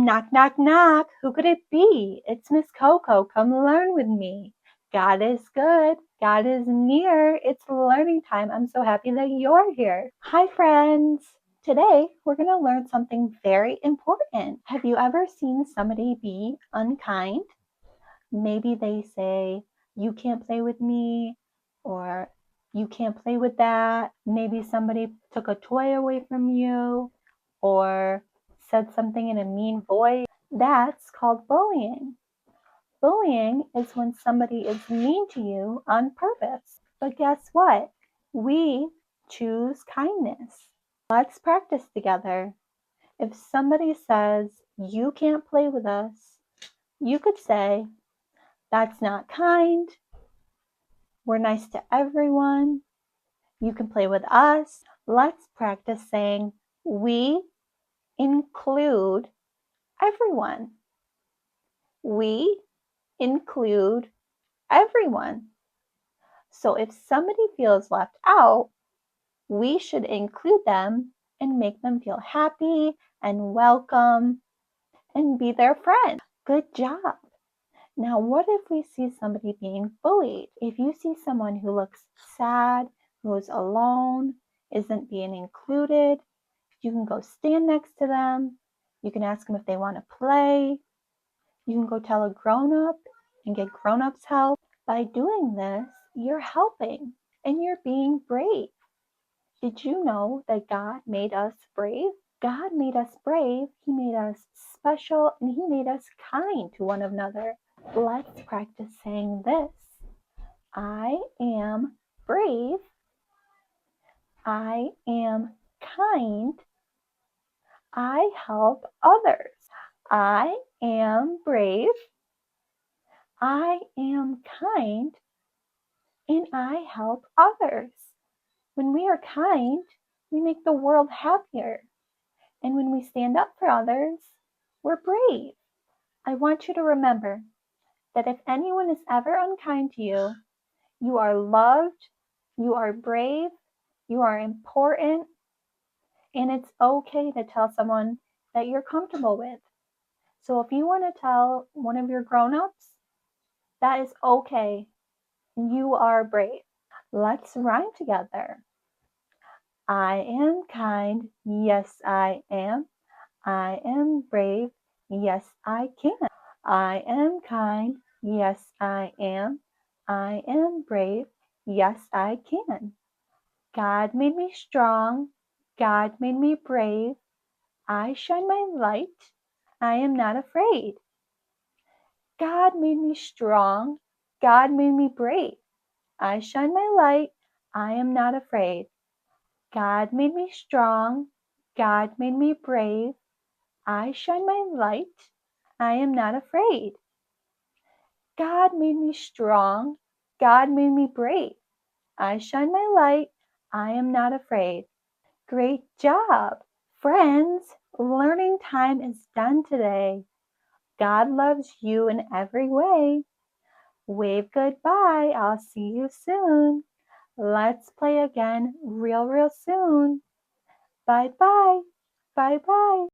Knock, knock, knock. Who could it be? It's Miss Coco. Come learn with me. God is good. God is near. It's learning time. I'm so happy that you're here. Hi, friends. Today, we're going to learn something very important. Have you ever seen somebody be unkind? Maybe they say, you can't play with me, or you can't play with that. Maybe somebody took a toy away from you, or said something in a mean voice. That's called bullying. Bullying is when somebody is mean to you on purpose. But guess what? We choose kindness. Let's practice together. If somebody says, you can't play with us, you could say, that's not kind. We're nice to everyone. You can play with us. Let's practice saying, we include everyone. We include everyone. So if somebody feels left out, we should include them and make them feel happy and welcome and be their friend. Good job. Now, what if we see somebody being bullied? If you see someone who looks sad, who's alone, isn't being included, you can go stand next to them. You can ask them if they want to play. You can go tell a grown-up and get grown-ups help. By doing this, you're helping and you're being brave. Did you know that God made us brave? God made us brave. He made us special and He made us kind to one another. Let's practice saying this. I am brave. I am kind. I help others. I am brave. I am kind. And I help others. When we are kind, we make the world happier. And when we stand up for others, we're brave. I want you to remember that if anyone is ever unkind to you, you are loved, you are brave, you are important, and it's okay to tell someone that you're comfortable with. So if you want to tell one of your grown-ups, that is okay. You are brave. Let's rhyme together. I am kind, yes I am. I am brave, yes I can. I am kind, yes I am. I am brave, yes I can. God made me strong, God made me brave. I shine my light, I am not afraid. God made me strong, God made me brave. I shine my light, I am not afraid. God made me strong, God made me brave. I shine my light, I am not afraid. God made me strong, God made me brave. I shine my light, I am not afraid. Great job! Friends, learning time is done today. God loves you in every way. Wave goodbye, I'll see you soon. Let's play again real soon. Bye-bye. Bye-bye.